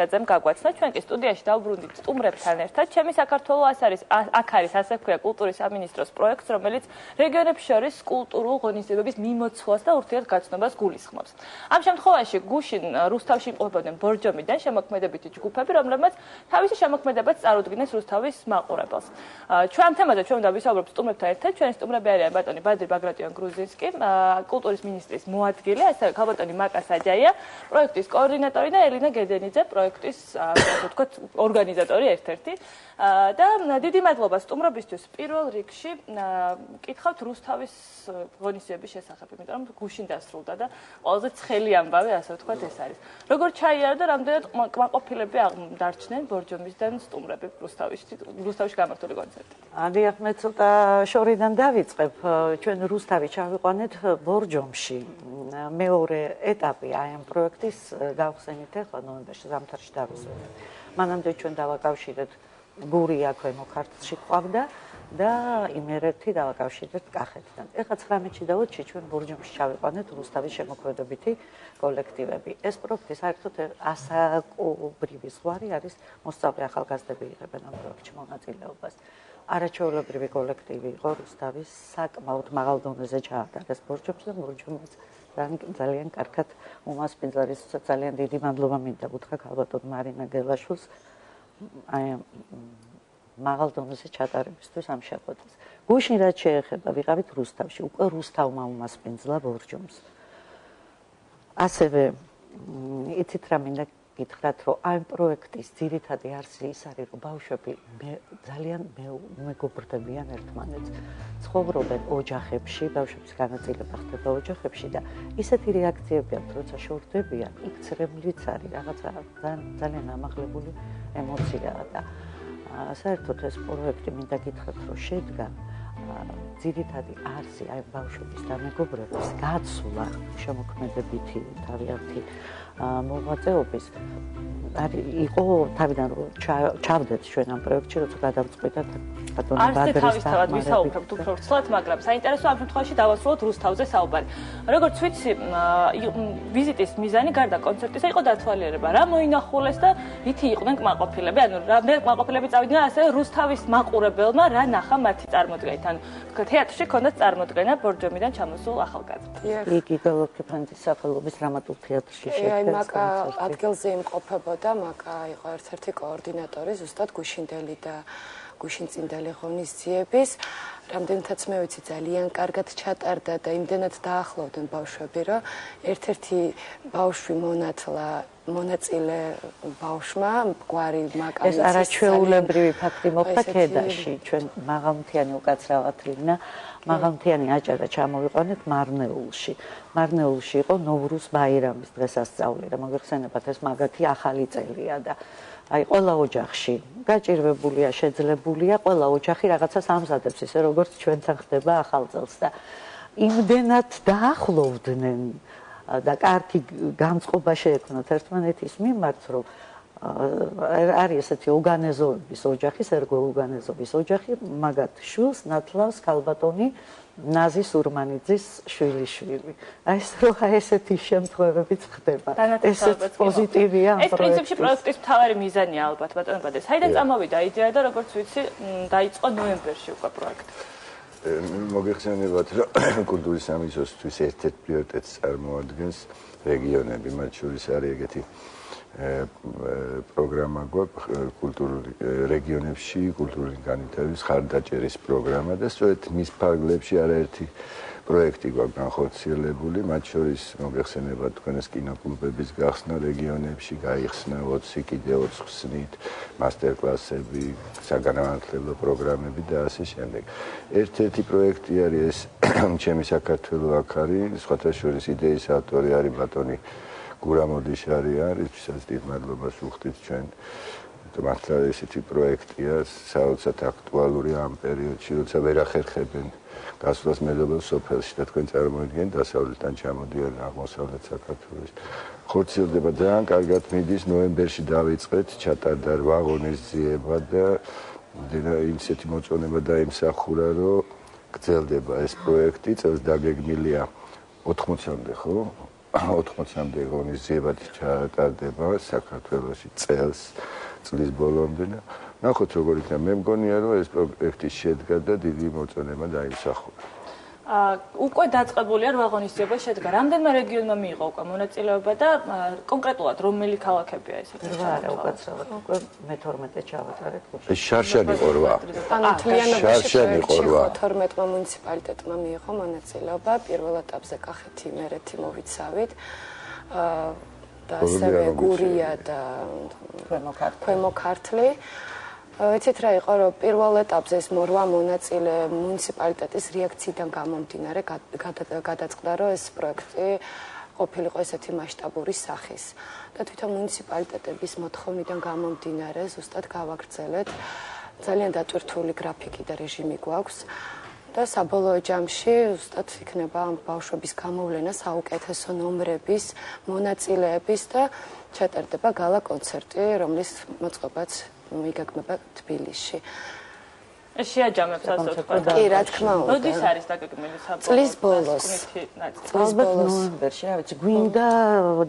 ჭიშკარაძემ გაგვაცნო. ჩვენ კი სტუდიაში დავბრუნდით სტუმრებთან ერთად. ჩემი საქართველოს აქ არის ასე ვქვია კულტურის სამინისტროს პროექტს, რომელიც რეგიონებს შორის კულტურულ ღონისძიებების მიმოცვლას და ურთიერთგაცნობას გულისხმობს. ამ შემთხვევაში გუშინ რუსთავში იმყოფებოდნენ ბორჯომიდან შემოქმედებითი ჯგუფები, რომლებმაც თავისი შემოქმედებაც წარუდგინეს რუსთავის მაყურებელს. ჩვენ ამ თემაზე ჩვენ უნდა ვისაუბროთ სტუმრებთან ერთად. ჩვენი სტუმრები არიან ბატონი ბადრი ბაგრატიონ გრუზინსკი, კულტურის მინისტრის მოადგილე, ასევე ქალბატონი მაკა საჯაია, პროექტის კოორდინატორი და ელინა გედენიძე, პროექტის ორგანიზატორი ერთ-ერთი. და დიდი მადლობა სტუმრობისთვის. პირველ რიგში კითხავთ რუსთავის ღონისძიების შესახებ, იმიტომ რომ გუშინ დასრულდა და ყველაზე ცხელი ამბავი, ასე ვთქვათ, ეს არის. როგორ ჩაიარა და რამდენად კმაყოფილები დარჩნენ ბორჯომისდან სტუმრები რუსთავში გამართული კონცერტი? დიახ, მე ცოტა შორიდან დავიწყებ. ჩვენ რუსთავი ჩავიყვანეთ ბორჯომში. მეორე ეტაპი აი ამ პროექტის გავხსენით ახლა ნოემბერში, ზამთარში დავისვენეთ. მანამდე ჩვენ დავაკავშირეთ გურია ქვემო ქართლში ყავდა და იმერეთი დავაკავშირეთ კახეთთან. ეხლა 19-ში და 20-ში ჩვენ ბორჯომში ჩავიყვანეთ რუსთავის შემოქმედებითი კოლექტივები. ეს პროექტი საერთოდ ასაკობრივი ზღვარი არის, მოსწავლე ახალგაზრდები იღებენ ამ პროექტში მონაწილეობას. არაჩვეულებრივი კოლექტივი იყო რუსთავის, საკმაოდ მაღალ დონეზე ჩაატარეს ბორჯომში და ბორჯომს ძალიან კარგად უმასპინძლა, რისთვისაც ძალიან დიდი მადლობა მინდა უთხრა ქალბატონ მარინა გელაშვილს აი მაღალ დონეზე ჩატარებისთვის ამ შეხვედრას. გუშინ რაც შეეხება ვიყავით რუსთავში, უკვე რუსთავმა უმასპინძლა ბორჯომს. ასევე იცით რა მინდა გითხრათ, რომ ამ პროექტის ძირითადი არსი ის არის, რომ ბავშვები ძალიან მეგობრდებიან ერთმანეთს, ცხოვრობენ ოჯახებში, ბავშვების განაწილება ხდება ოჯახებში და ისეთი რეაქციები აქვს, როცა შორდებიან, იქ ცრემლიც არის, რაღაცა ძალიან ამაღლებული ემოციაა და საერთოდ ეს პროექტი მინდა გითხრათ, რომ შედგა ძირითადი არსი აი ბავშვების დამეგობრების გაცვლა შემოქმედებითი თავიანთი მოღვაწეობის იყო თავიდან რომ ჩავდეთ ჩვენ ამ პროექტში, როცა გადავწყვიტეთ ბატონი ბადრის თავისთავად ვისაუბრებთ უფრო ვრცლად, მაგრამ საინტერესო ამ შემთხვევაში დავასრულოთ რუსთავზე საუბარი. როგორც ვიცი, ვიზიტის მიზანი გარდა კონცერტისა იყო დათვალიერება, რა მოინახულეს და ვითი იყვნენ კმაყოფილები, ანუ რამდენი კმაყოფილები წავიდნენ, ასევე რუსთავის მაყურებელმა რა ნახა მათი წარმოდგენით, ანუ თეატრში ჰქონდათ წარმოდგენა ბორჯომიდან ჩამოსულ ახალგაზრდებს. იგი გოლოფქიფანძის სახელობის დრამატულ თეატრში შედგა. აი მაკა ადგილზე იმყოფებოდა, მაკა იყო ერთ-ერთი კოორდინატორი, ზუსტად გუშინდელი და გუშინწინდელი ღონისძიების. რამდენადაც მე ვიცი, ძალიან კარგად ჩატარდა და იმდენად დაახლოვდნენ ბავშვები, რომ ერთ-ერთი ბავშვი მონაწილე ბავშვმა მგვარი მაკამიცის ეს არაჩვეულებრივი ფაქტი მოხდა ქედაში. ჩვენ მაღალმთიანი უკაცრავად ლინა მაღალმთიანი აჭარა ჩამოვიყვანეთ მარნეულში. მარნეულში იყო ნოვრუზ ბაირამის დღესასწაული და მოგეხსენებათ ეს მაგათი ახალი წელია და აი ყველა ოჯახში გაჭირვებულია, შეძლებულია, ყველა ოჯახი რაღაცას ამზადებს, ისე როგორც ჩვენთან ხდება ახალ წელს და იმდენად დაახლოვდნენ და კარგი განწყობა შეექმნათ ერთმანეთის მიმართ, რომ არის ესეთი უგანეზოების ოჯახი, სერგო უგანეზოების ოჯახი, მაგათ შვილს ნათლავს ქალბატონი ნაზი სურმანიძის შვილიშვილი. აი ესეთი შემთხვევებიც ხდება. ესეც პოზიტივია ამ პროექტის. ეს პრინციპში პროექტის მთავარი მიზანია ალბათ, ბატონო ბადე. საიდან წამოვიდა იდეა და როგორც ვიცი, დაიწყო ნოემბერში უკვე პროექტი. მოგეხსენებათ, რომ კულტურის სამინისტროსთვის ერთ-ერთ პრიორიტეტს წარმოადგენს რეგიონები, მათ შორის არის ეგეთი პროგრამა გვაქვს კულტურული რეგიონებში კულტურული განვითარების ხარდაჭერის პროგრამა და სწორედ მის ფარგლებში არაერთი პროექტი გვაქვს განხორციელებული, მათ შორის მოგეხსენებათ თქვენს კინოკლუბების გახსნა რეგიონებში, გაიხსნა 20 კიდე 20 ხსნით, მასტერკლასები, საგანმანათლებლო პროგრამები და ასე შემდეგ. ერთ-ერთი პროექტი არის ეს ჩემი საქართველო აქ არის, სხვათა შორის იდეის ავტორი არის ბატონი გურამ ოდიშარია, რისთვისაც დიდ მადლობას ვუხდით ჩვენ. მართლა ესეთი პროექტია, საოცრად აქტუალური ამ პერიოდში, როცა ვერ ახერხებენ გასვლას მეზობელ სოფელში და თქვენ წარმოიდგინეთ დასავლეთიდან ჩამოდიან აღმოსავლეთ საქართველოს. ხორციელდება ძალიან კარგად მიდის, ნოემბერში დავიწყეთ, ჩატარდა 8 ღონისძიება და ისეთი მოწონება დაიმსახურა, რომ გრძელდება ეს პროექტი, წელს დაგეგმილია 80-მდე, ხო? 80-მდე ღონისძიებად ჩატარდება საქართველოში წლის ბოლომდე და ნახოთ როგორ იქნება. მე მგონია რომ ეს პროექტი შედგა და დიდი მოწონება დაიმსახურა. უკვე დაწყებულია 8 ღონისძიება შედგა. რამდენმა რეგიონმა მიიღო უკვე მონაწილეობა და კონკრეტულად რომელი ქალაქებია ესეთი? არა, უკაცრავად. უკვე მე-12 ჩავატარეთ. შარშან იყო 8. ანუ მთლიანობაში შარშან იყო 8. 12 მუნიციპალიტეტმა მიიღო მონაწილეობა. პირველ ეტაპზე კახეთი, იმერეთი მოვიცავით. და ასევე გურია და ქვემო ქართლი. ვიცით რა იყო, რომ პირველ ეტაპზე ეს მორვა მონაწილე მუნიციპალიტეტის რეაქციიდან გამომდინარე გადაწყდა, რომ ეს პროექტი ყოფილიყო ესეთი მასშტაბური სახის. და თვითონ მუნიციპალიტეტების მოთხოვნიდან გამომდინარე ზუსტად გავაგრძელეთ. ძალიან დატვირთული გრაფიკი და რეჟიმი გვაქვს. და საბოლოო ჯამში ზუსტად იქნება ამ ბავშვების გამოვლენა საუკეთესო ნომრების, მონაწილეების და ჩატარდება გალა კონცერტი, რომლის მოწყობაც მიგაგმება თბილისში. შეაჯამებს ასე ვთქვათ. კი, რა თქმა უნდა. როდის არის დაგეგმილი საბოლოო? წლის ბოლოს. ალბათ ნოემბერში, რა ვიცი, გვინდა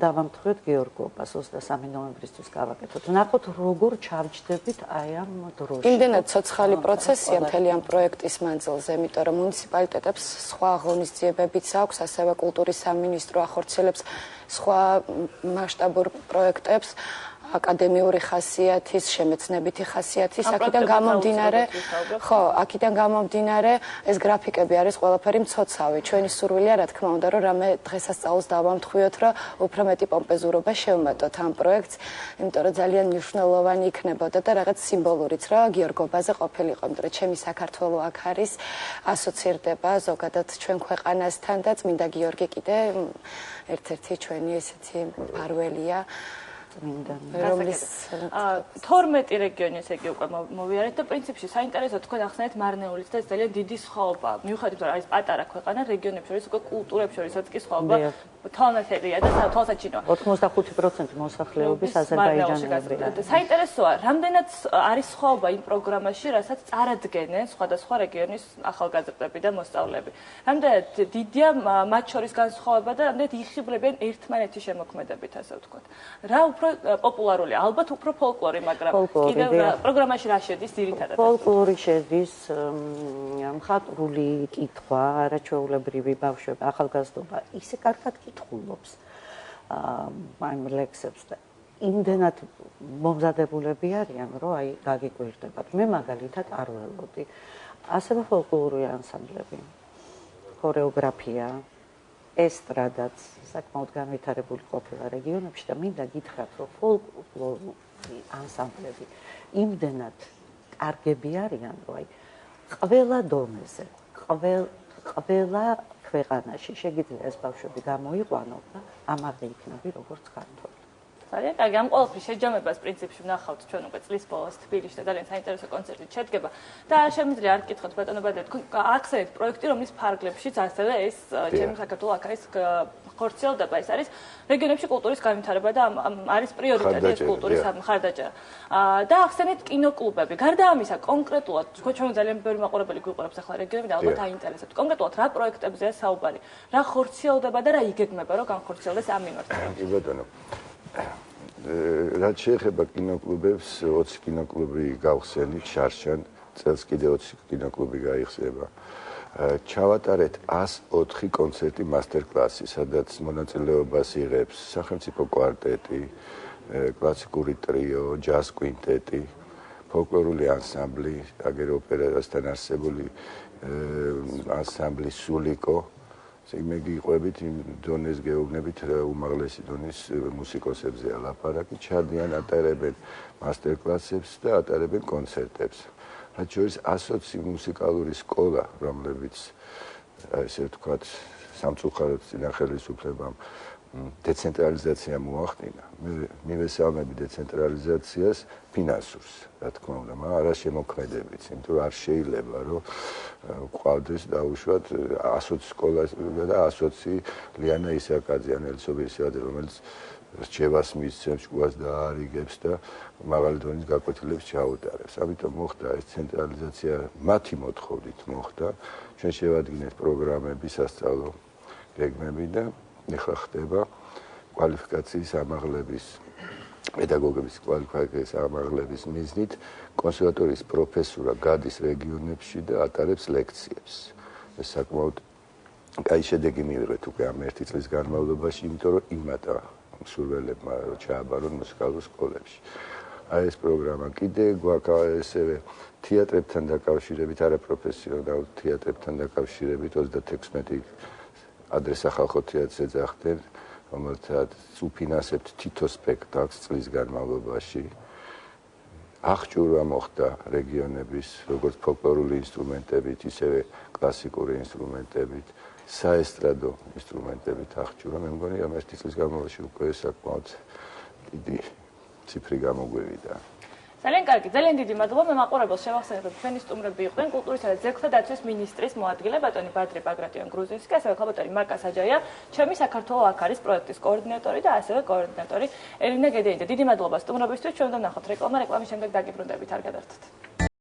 დავამტყროთ გეორგობას 23 ნოემბრისთვის გავაკეთოთ. ნახოთ როგორ ჩავჯდებით აი ამ დროში. იმდენად ცოცხალი პროცესია მთელი ამ პროექტის მანძილზე, იმიტომ რომ მუნიციპალიტეტებს სხვა ღონისძიებებიც აქვს, ასევე კულტურის სამინისტრო ახორციელებს სხვა მასშტაბურ პროექტებს. აკადემიური ხასიათის, შემეცნებითი ხასიათის, აქედან გამომდინარე, ეს გრაფიკები არის ყველაფერი მცოცავი. ჩვენი სურვილია, რა თქმა უნდა, რომ რამე დღესასწაულს დავამთხვიოთ, რომ უფრო მეტი პომპეზურობა შევმატოთ ამ პროექტს, იმიტომ რომ ძალიან მნიშვნელოვანი იქნებოდა და რაღაც სიმბოლურიც, რომ გიორგობაზე ყოფილიყო, იმიტომ რომ ჩემი საქართველო აქ არის, ასოცირდება ზოგადად ჩვენ ქვეყანასთან და წმინდა გიორგი კიდე ერთ-ერთი ჩვენი ესეთი მფარველია. რომლის 12 რეგიონი ესე იგი უკვე მოვიარეთ და პრინციპში საინტერესო თქვენ ახსენეთ მარნეულიც და ეს ძალიან დიდი სხვაობა. მიუხედავად რომ არის პატარა ქვეყანა, რეგიონებს შორის უკვე კულტურებს შორისაც კი სხვაობა თვალნათელია და თვალსაჩინოა. 85% მოსახლეობის აზერბაიჯანელია. საინტერესოა, რამდენად არის სხვაობა იმ პროგრამაში, რასაც წარადგენენ სხვადასხვა რეგიონის ახალგაზრდები და მოსწავლეები. რამდენად დიდია მათ შორის განსხვავება და რამდენად იხიბლებიან ერთმანეთის შემოქმედებით, ასე ვთქვათ. რა პოპულარულია, ალბათ უფრო ფოლკლორი, მაგრამ კიდევ პროგრამაში რა შედის ძირითადად? ფოლკლორი შედის, მხატვრული კითხვა, არაჩვეულებრივი ბავშვები, ახალგაზრდობა ისე კარგად კითხულობს ამ ლექსებს და იმდენად მომზადებულები არიან, რომ აი გაგიკვირდებათ. მე მაგალითად არ ველოდი. ასევე ფოლკლორული ანსამბლები, ქორეოგრაფია, ესტრადაც საკმაოდ განვითარებული ყოფილა რეგიონებში და მინდა გითხრათ, რომ ფოლკლორული ანსამბლები იმდენად კარგები არიან, რომ აი ყველა დონეზე, ყველა ქვეყანაში შეგიძლია ეს ბავშვები გამოიყვანოთ და ამაღლე იქნები როგორც ქართველი. ძალიან კარგი, ამ ყველაფრის შეჯამებას პრინციპში ვნახავთ ჩვენ უკვე წლის ბოლოს თბილისში და ძალიან საინტერესო კონცერტი შედგება. და არ შემიძლია არ გკითხოთ ბატონო ბადე, თქვენ ახსენეთ პროექტი, რომლის ფარგლებშიც ასევე ეს ჩემი საქართველო აქ არის ხორციელდება, ეს არის რეგიონებში კულტურის განვითარება და არის პრიორიტეტი ეს კულტურის მხარდაჭერა. და ახსენეთ კინოკლუბები. გარდა ამისა, კონკრეტულად ჩვენ ძალიან ბევრი მაყურებელი გვიყურებს ახლა რეგიონები და ალბათ აინტერესებთ. კონკრეტულად რა პროექტებზეა საუბარი? რა ხორციელდება და რა იგეგმება, რომ განხორციელდეს ამ მიმართულებით? კი ბატონო. რაც შეეხება კინოკლუბებს, 20 კინოკლუბი გავხსენით შარშან, წელს კიდე 20 კინოკლუბი გაიხსნება. ჩავატარეთ 104 კონცერტი მასტერკლასი, სადაც მონაწილეობას იღებს სახელმწიფო კვარტეტი, კლასიკური ტრიო, ჯაზ კვინტეტი, ფოლკლორული ანსამბლი, აგერ ოპერასთან არსებული ანსამბლი სულიკო. მე გიყვებით იმ დონეს გეუბნებით უმაღლესი დონის მუსიკოსებზე ალაპარაკი, ჩადიან ატარებენ მასტერკლასებს და ატარებენ კონცერტებს. მათ შორის 120 მუსიკალური სკოლა, რომლებიც ესე ვთქვათ, სამწუხაროდ წინა ხელისუფლებამ დეცენტრალიზაცია მოახდინა. მე მივესალმები დეცენტრალიზაციას ფინანსურს, რა თქმა უნდა, მაგრამ არა შემოქმედებით, იმიტომ რომ არ შეიძლება რომ ყავდეს დაუშვათ 120 სკოლას და 120 ლიანა ისაკაძე, ანელცობი ისევაძე, რომელიც რჩევას მისცემს, შუას დაარიგებს და მაღალი დონის გაკვეთილებს ჩაუტარებს. ამიტომ მოხდა ეს ცენტრალიზაცია, მათი მოთხოვნით მოხდა. ჩვენ შევადგინეთ პროგრამები, სასწავლო გეგმები და ეხლა ხდება კვალიფიკაციის ამაღლების პედაგოგების კვალიფიკაციის ამაღლების მიზნით კონსერვატორიის პროფესორა გადის რეგიონებში და ატარებს ლექციებს. ეს საკმაოდ კაი შედეგი მივიღეთ უკვე ამ 1 წლის განმავლობაში, იმიტომ რომ იმატა მსურველებმა ჩააბარონ მუსიკალურ სკოლებში. აი ეს პროგრამა კიდე გვაქვს ესევე თეატრებთან დაკავშირებით, არაპროფესიონალ თეატრებთან დაკავშირებით 36 ადრე სახალხო თეატრს ეძახდნენ, რომელთაც უფინანსებთ თითო სპექტაკლს წლის განმავლობაში. აღჭურვა მოხდა რეგიონების, როგორც ფოლკლორული ინსტრუმენტებით, ისევე კლასიკური ინსტრუმენტებით, საესტრადო ინსტრუმენტებით აღჭურვა. მე მგონი ამ 1 წლის განმავლობაში უკვე საკმაოდ დიდი ციფრი გამოგვივიდა. ძალიან კარგი, ძალიან დიდი მადლობა. მე მაყურებელს შევახსენებ, რომ ჩვენი სტუმრები იყვნენ კულტურისა და ძეგლთა დაცვის მინისტრის მოადგილე ბატონი ბადრი ბაგრატიონ გრუზინსკი, ასევე ხალბატონი მარკა საჯაია, ჩემი საქართველო აქ არის პროექტის კოორდინატორი და ასევე კოორდინატორი ელინა გედეინიძე. დიდი მადლობა სტუმრობისთვის. ჩვენ უნდა ვნახოთ რეკლამა, რეკლამის შემდეგ დაგიბრუნდებით, არ გადართოთ.